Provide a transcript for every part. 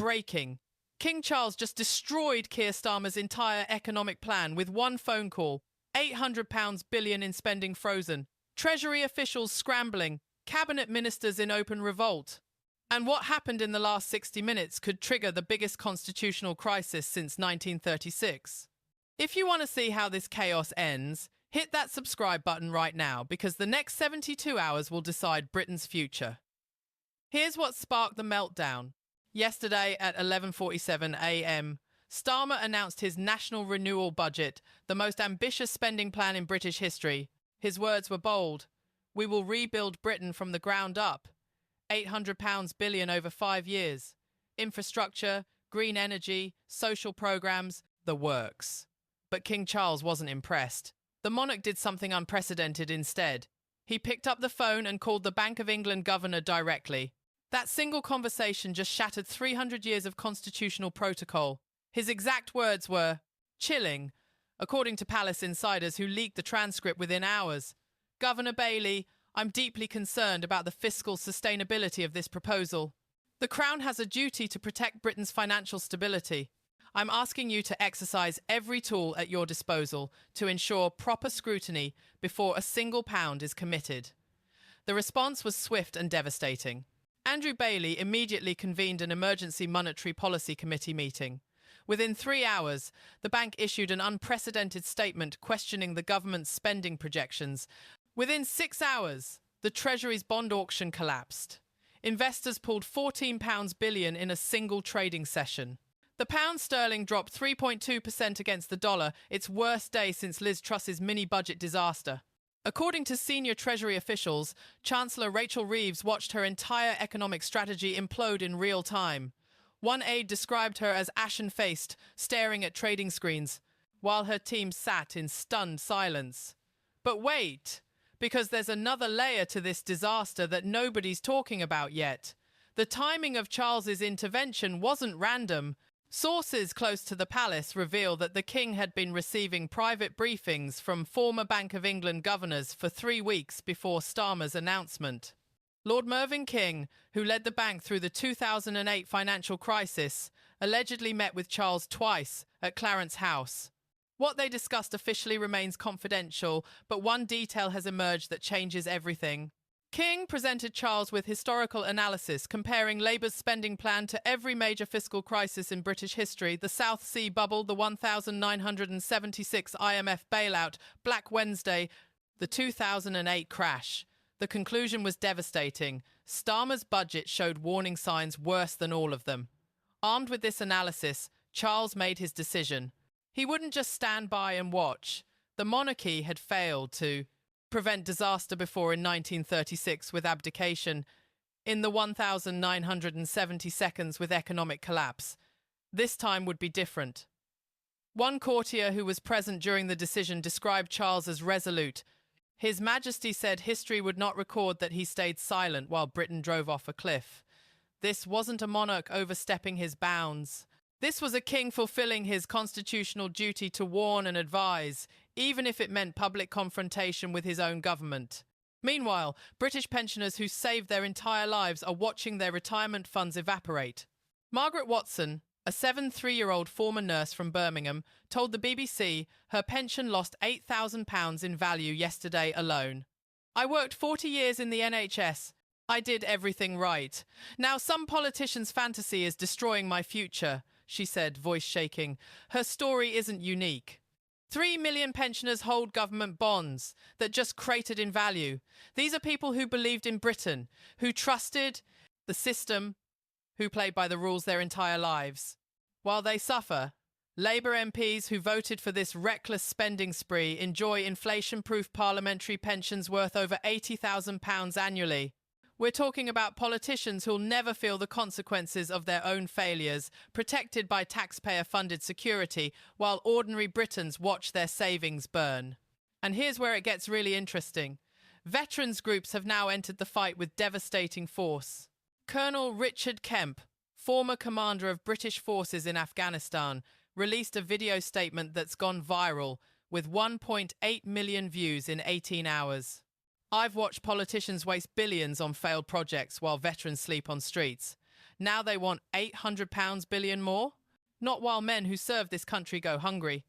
breaking. King Charles just destroyed Keir Starmer's entire economic plan with one phone call. £800 billion in spending frozen. Treasury officials scrambling. Cabinet ministers in open revolt. And what happened in the last 60 minutes could trigger the biggest constitutional crisis since 1936. If you want to see how this chaos ends, hit that subscribe button right now, because the next 72 hours will decide Britain's future. Here's what sparked the meltdown. Yesterday at 11:47 a.m., Starmer announced his national renewal budget, the most ambitious spending plan in British history. His words were bold. "We will rebuild Britain from the ground up. £800 billion over 5 years. Infrastructure, green energy, social programs, the works." But King Charles wasn't impressed. The monarch did something unprecedented instead. He picked up the phone and called the Bank of England governor directly. That single conversation just shattered 300 years of constitutional protocol. His exact words were, "Chilling," according to palace insiders who leaked the transcript within hours. "Governor Bailey, I'm deeply concerned about the fiscal sustainability of this proposal. The Crown has a duty to protect Britain's financial stability. I'm asking you to exercise every tool at your disposal to ensure proper scrutiny before a single pound is committed." The response was swift and devastating. Andrew Bailey immediately convened an emergency monetary policy committee meeting. Within 3 hours, the bank issued an unprecedented statement questioning the government's spending projections. Within 6 hours, the Treasury's bond auction collapsed. Investors pulled £14 billion in a single trading session. The pound sterling dropped 3.2% against the dollar, its worst day since Liz Truss's mini-budget disaster. According to senior Treasury officials, Chancellor Rachel Reeves watched her entire economic strategy implode in real time. One aide described her as ashen-faced, staring at trading screens, while her team sat in stunned silence. But wait, because there's another layer to this disaster that nobody's talking about yet. The timing of Charles's intervention wasn't random. Sources close to the palace reveal that the king had been receiving private briefings from former Bank of England governors for 3 weeks before Starmer's announcement. Lord Mervyn King, who led the bank through the 2008 financial crisis, allegedly met with Charles twice at Clarence House. What they discussed officially remains confidential, but one detail has emerged that changes everything. King presented Charles with historical analysis comparing Labour's spending plan to every major fiscal crisis in British history: the South Sea bubble, the 1976 IMF bailout, Black Wednesday, the 2008 crash. The conclusion was devastating. Starmer's budget showed warning signs worse than all of them. Armed with this analysis, Charles made his decision. He wouldn't just stand by and watch. The monarchy had failed to prevent disaster before in 1936 with abdication, in the 1970 seconds with economic collapse. This time would be different. One courtier who was present during the decision described Charles as resolute. His Majesty said history would not record that he stayed silent while Britain drove off a cliff. This wasn't a monarch overstepping his bounds. This was a king fulfilling his constitutional duty to warn and advise, even if it meant public confrontation with his own government. Meanwhile, British pensioners who saved their entire lives are watching their retirement funds evaporate. Margaret Watson, a 73-year-old former nurse from Birmingham, told the BBC her pension lost £8,000 in value yesterday alone. "I worked 40 years in the NHS. I did everything right. Now some politician's fantasy is destroying my future," she said, voice shaking. Her story isn't unique. 3 million pensioners hold government bonds that just cratered in value. These are people who believed in Britain, who trusted the system, who played by the rules their entire lives. While they suffer, Labour MPs who voted for this reckless spending spree enjoy inflation-proof parliamentary pensions worth over £80,000 annually. We're talking about politicians who'll never feel the consequences of their own failures, protected by taxpayer-funded security, while ordinary Britons watch their savings burn. And here's where it gets really interesting. Veterans groups have now entered the fight with devastating force. Colonel Richard Kemp, former commander of British forces in Afghanistan, released a video statement that's gone viral, with 1.8 million views in 18 hours. "I've watched politicians waste billions on failed projects while veterans sleep on streets. Now they want £800 billion more? Not while men who serve this country go hungry.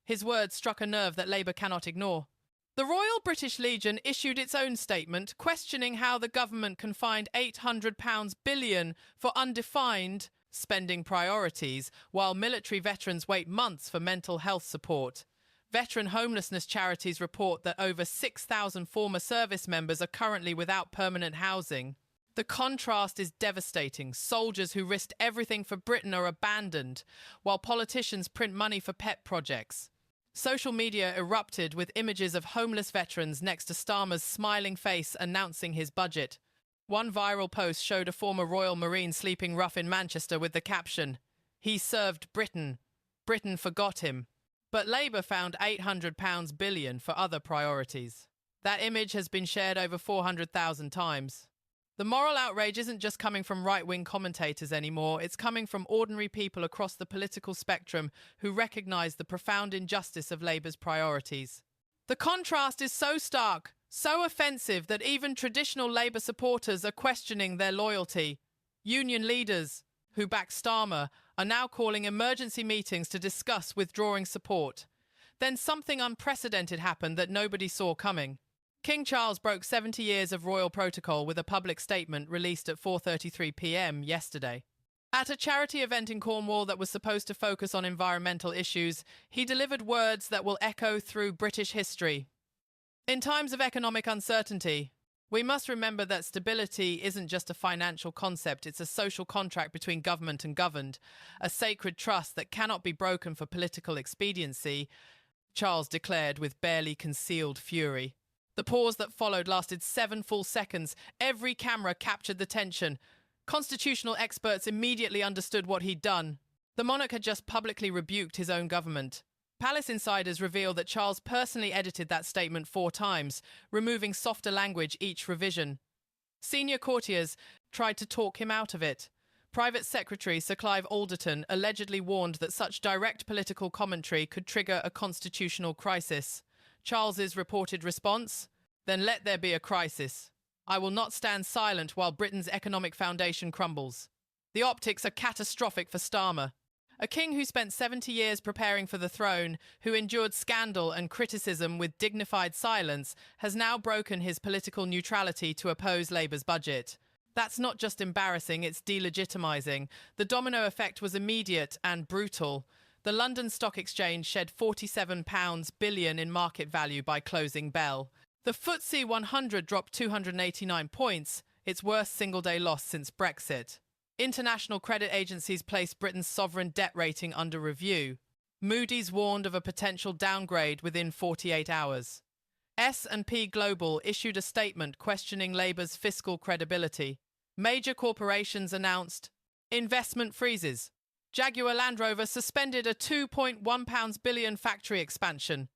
His words struck a nerve that Labour cannot ignore. The Royal British Legion issued its own statement questioning how the government can find £800 billion for undefined spending priorities, while military veterans wait months for mental health support. Veteran homelessness charities report that over 6,000 former service members are currently without permanent housing. The contrast is devastating. Soldiers who risked everything for Britain are abandoned, while politicians print money for pet projects. Social media erupted with images of homeless veterans next to Starmer's smiling face announcing his budget. One viral post showed a former Royal Marine sleeping rough in Manchester with the caption, "He served Britain. Britain forgot him." But Labour found £800 billion for other priorities. That image has been shared over 400,000 times. The moral outrage isn't just coming from right-wing commentators anymore, it's coming from ordinary people across the political spectrum who recognise the profound injustice of Labour's priorities. The contrast is so stark, so offensive that even traditional Labour supporters are questioning their loyalty. Union leaders, who back Starmer, are now calling emergency meetings to discuss withdrawing support. Then something unprecedented happened that nobody saw coming. King Charles broke 70 years of royal protocol with a public statement released at 4:33 p.m. yesterday. At a charity event in Cornwall that was supposed to focus on environmental issues, he delivered words that will echo through British history. In times of economic uncertainty, we must remember that stability isn't just a financial concept, it's a social contract between government and governed, a sacred trust that cannot be broken for political expediency, Charles declared with barely concealed fury. The pause that followed lasted 7 full seconds. Every camera captured the tension. Constitutional experts immediately understood what he'd done. The monarch had just publicly rebuked his own government. Palace insiders reveal that Charles personally edited that statement 4 times, removing softer language each revision. Senior courtiers tried to talk him out of it. Private Secretary Sir Clive Alderton allegedly warned that such direct political commentary could trigger a constitutional crisis. Charles's reported response? Then let there be a crisis. I will not stand silent while Britain's economic foundation crumbles. The optics are catastrophic for Starmer. A king who spent 70 years preparing for the throne, who endured scandal and criticism with dignified silence, has now broken his political neutrality to oppose Labour's budget. That's not just embarrassing, it's delegitimizing. The domino effect was immediate and brutal. The London Stock Exchange shed £47 billion in market value by closing bell. The FTSE 100 dropped 289 points, its worst single-day loss since Brexit. International credit agencies placed Britain's sovereign debt rating under review. Moody's warned of a potential downgrade within 48 hours. S&P Global issued a statement questioning Labour's fiscal credibility. Major corporations announced investment freezes. Jaguar Land Rover suspended a £2.1 billion factory expansion.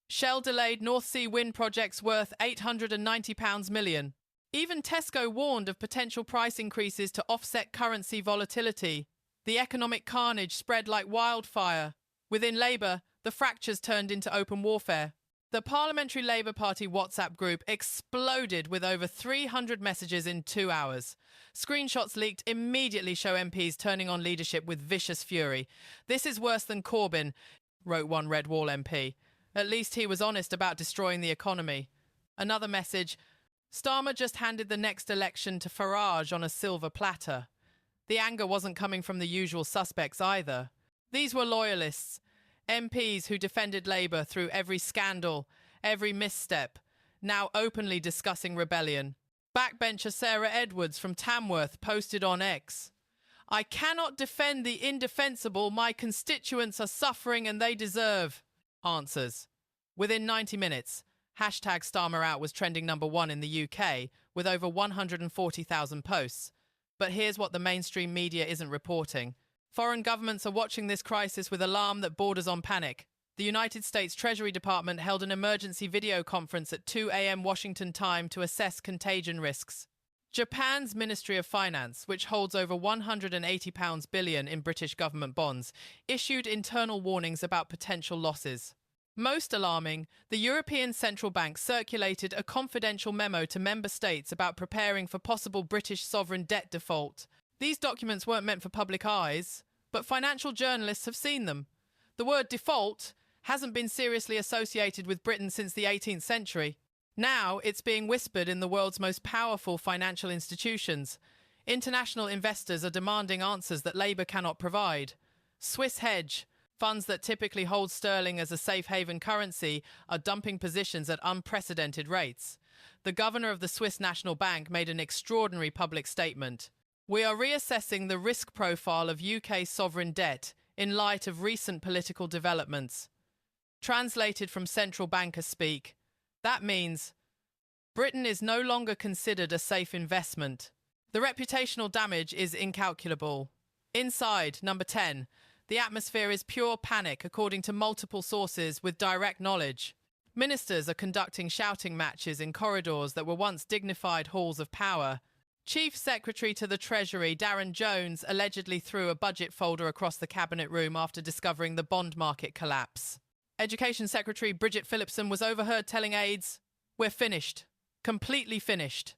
Shell delayed North Sea wind projects worth £890 million. Even Tesco warned of potential price increases to offset currency volatility. The economic carnage spread like wildfire. Within Labour, the fractures turned into open warfare. The Parliamentary Labour Party WhatsApp group exploded with over 300 messages in 2 hours. Screenshots leaked immediately show MPs turning on leadership with vicious fury. "This is worse than Corbyn," wrote one Red Wall MP. "At least he was honest about destroying the economy." Another message, "Starmer just handed the next election to Farage on a silver platter." The anger wasn't coming from the usual suspects either. These were loyalists, MPs who defended Labour through every scandal, every misstep, now openly discussing rebellion. Backbencher Sarah Edwards from Tamworth posted on X, "I cannot defend the indefensible. My constituents are suffering and they deserve answers." Within 90 minutes, hashtag Starmer Out was trending #1 in the UK with over 140,000 posts. But here's what the mainstream media isn't reporting. Foreign governments are watching this crisis with alarm that borders on panic. The United States Treasury Department held an emergency video conference at 2 a.m. Washington time to assess contagion risks. Japan's Ministry of Finance, which holds over £180 billion in British government bonds, issued internal warnings about potential losses. Most alarming, the European Central Bank circulated a confidential memo to member states about preparing for possible British sovereign debt default. These documents weren't meant for public eyes, but financial journalists have seen them. The word default hasn't been seriously associated with Britain since the 18th century. Now it's being whispered in the world's most powerful financial institutions. International investors are demanding answers that Labour cannot provide. Swiss hedge funds that typically hold sterling as a safe haven currency are dumping positions at unprecedented rates. The governor of the Swiss National Bank made an extraordinary public statement. We are reassessing the risk profile of UK sovereign debt in light of recent political developments. Translated from central banker speak, that means Britain is no longer considered a safe investment. The reputational damage is incalculable. Inside, number 10, the atmosphere is pure panic according to multiple sources with direct knowledge. Ministers are conducting shouting matches in corridors that were once dignified halls of power. Chief Secretary to the Treasury, Darren Jones, allegedly threw a budget folder across the cabinet room after discovering the bond market collapse. Education Secretary Bridget Phillipson was overheard telling aides, "We're finished. Completely finished.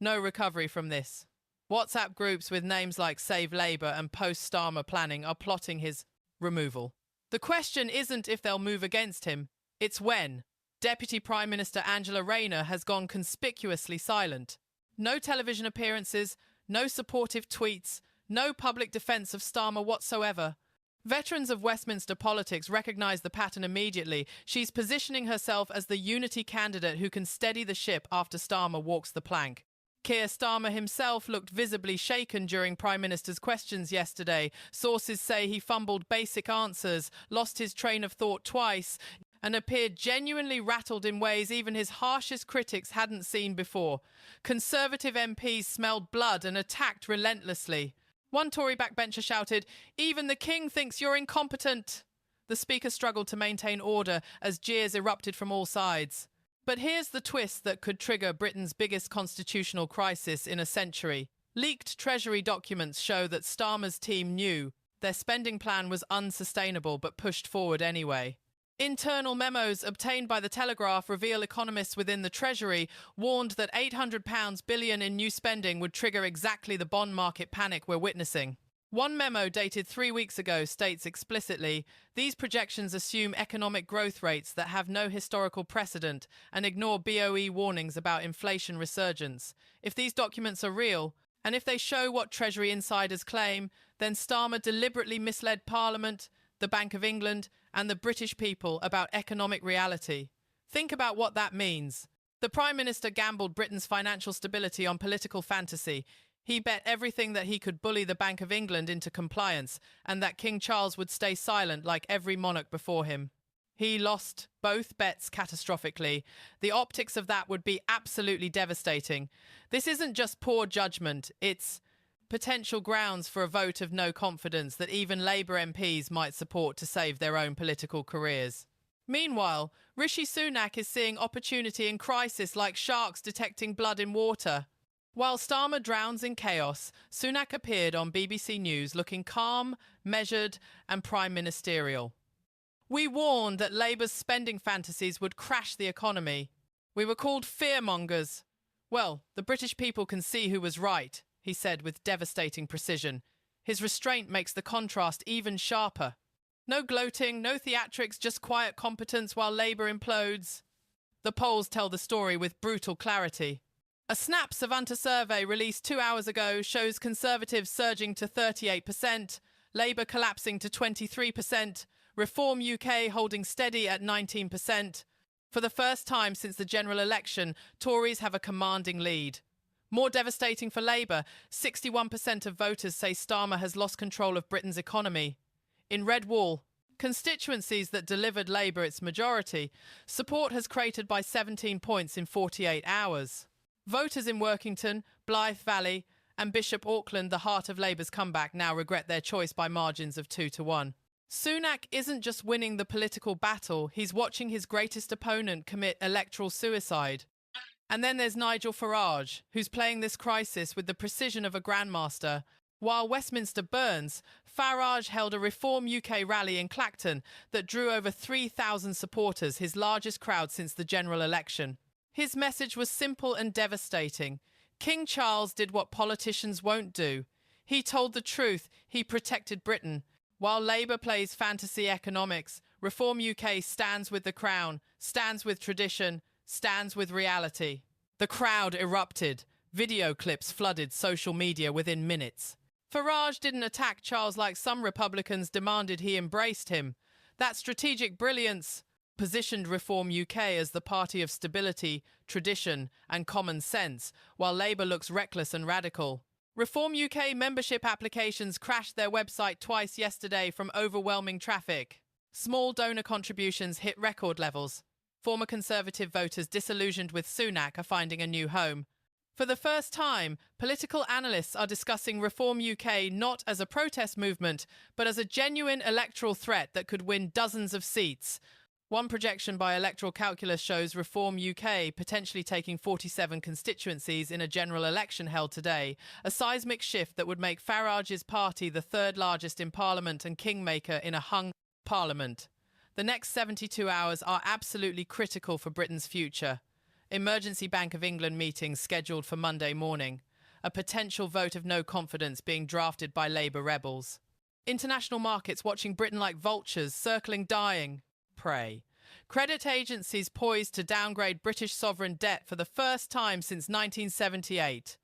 No recovery from this." WhatsApp groups with names like Save Labour and Post-Starmer Planning are plotting his removal. The question isn't if they'll move against him, it's when. Deputy Prime Minister Angela Rayner has gone conspicuously silent. No television appearances, no supportive tweets, no public defence of Starmer whatsoever. Veterans of Westminster politics recognise the pattern immediately. She's positioning herself as the unity candidate who can steady the ship after Starmer walks the plank. Keir Starmer himself looked visibly shaken during Prime Minister's questions yesterday. Sources say he fumbled basic answers, lost his train of thought twice, and appeared genuinely rattled in ways even his harshest critics hadn't seen before. Conservative MPs smelled blood and attacked relentlessly. One Tory backbencher shouted, "Even the King thinks you're incompetent." The Speaker struggled to maintain order as jeers erupted from all sides. But here's the twist that could trigger Britain's biggest constitutional crisis in a century. Leaked Treasury documents show that Starmer's team knew their spending plan was unsustainable but pushed forward anyway. Internal memos obtained by The Telegraph reveal economists within the Treasury warned that £800 billion in new spending would trigger exactly the bond market panic we're witnessing. One memo dated 3 weeks ago states explicitly, these projections assume economic growth rates that have no historical precedent and ignore BOE warnings about inflation resurgence. If these documents are real, and if they show what Treasury insiders claim, then Starmer deliberately misled Parliament, the Bank of England, and the British people about economic reality. Think about what that means. The Prime Minister gambled Britain's financial stability on political fantasy. He bet everything that he could bully the Bank of England into compliance and that King Charles would stay silent like every monarch before him. He lost both bets catastrophically. The optics of that would be absolutely devastating. This isn't just poor judgment, it's potential grounds for a vote of no confidence that even Labour MPs might support to save their own political careers. Meanwhile, Rishi Sunak is seeing opportunity in crisis like sharks detecting blood in water. While Starmer drowns in chaos, Sunak appeared on BBC News looking calm, measured and prime ministerial. We warned that Labour's spending fantasies would crash the economy. We were called fearmongers. Well, the British people can see who was right, he said with devastating precision. His restraint makes the contrast even sharper. No gloating, no theatrics, just quiet competence while Labour implodes. The polls tell the story with brutal clarity. A Snap Savanta survey released 2 hours ago shows Conservatives surging to 38%, Labour collapsing to 23%, Reform UK holding steady at 19%. For the first time since the general election, Tories have a commanding lead. More devastating for Labour, 61% of voters say Starmer has lost control of Britain's economy. In Red Wall, constituencies that delivered Labour its majority, support has cratered by 17 points in 48 hours. Voters in Workington, Blythe Valley and Bishop Auckland, the heart of Labour's comeback, now regret their choice by margins of 2-1. Sunak isn't just winning the political battle, he's watching his greatest opponent commit electoral suicide. And then there's Nigel Farage, who's playing this crisis with the precision of a grandmaster. While Westminster burns, Farage held a Reform UK rally in Clacton that drew over 3,000 supporters, his largest crowd since the general election. His message was simple and devastating. King Charles did what politicians won't do. He told the truth. He protected Britain. While Labour plays fantasy economics, Reform UK stands with the Crown, stands with tradition, stands with reality. The crowd erupted. Video clips flooded social media within minutes. Farage didn't attack Charles like some Republicans demanded. He embraced him. That strategic brilliance positioned Reform UK as the party of stability, tradition and common sense, while Labour looks reckless and radical. Reform UK membership applications crashed their website twice yesterday from overwhelming traffic. Small donor contributions hit record levels. Former Conservative voters disillusioned with Sunak are finding a new home. For the first time, political analysts are discussing Reform UK not as a protest movement, but as a genuine electoral threat that could win dozens of seats. One projection by Electoral Calculus shows Reform UK potentially taking 47 constituencies in a general election held today, a seismic shift that would make Farage's party the third largest in Parliament and kingmaker in a hung Parliament. The next 72 hours are absolutely critical for Britain's future. Emergency Bank of England meetings scheduled for Monday morning. A potential vote of no confidence being drafted by Labour rebels. International markets watching Britain like vultures, circling dying prey. Credit agencies poised to downgrade British sovereign debt for the first time since 1978.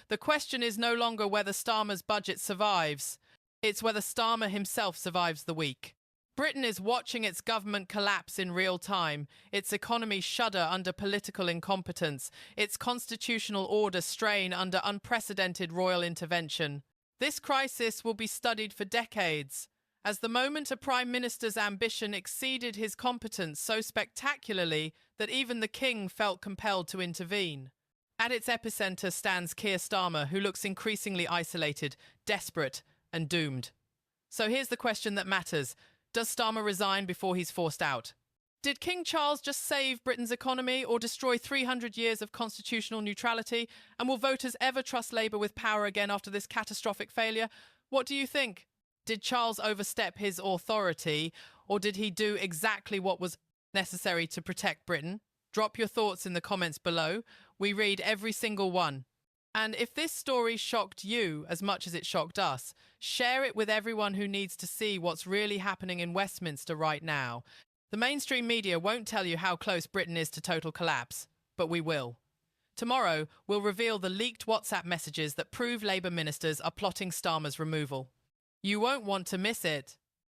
The question is no longer whether Starmer's budget survives. It's whether Starmer himself survives the week. Britain is watching its government collapse in real time, its economy shudder under political incompetence, its constitutional order strain under unprecedented royal intervention. This crisis will be studied for decades. As the moment a Prime Minister's ambition exceeded his competence so spectacularly that even the King felt compelled to intervene. At its epicenter stands Keir Starmer, who looks increasingly isolated, desperate and doomed. So here's the question that matters. Does Starmer resign before he's forced out? Did King Charles just save Britain's economy or destroy 300 years of constitutional neutrality? And will voters ever trust Labour with power again after this catastrophic failure? What do you think? Did Charles overstep his authority, or did he do exactly what was necessary to protect Britain? Drop your thoughts in the comments below. We read every single one. And if this story shocked you as much as it shocked us, share it with everyone who needs to see what's really happening in Westminster right now. The mainstream media won't tell you how close Britain is to total collapse, but we will. Tomorrow, we'll reveal the leaked WhatsApp messages that prove Labour ministers are plotting Starmer's removal. You won't want to miss it.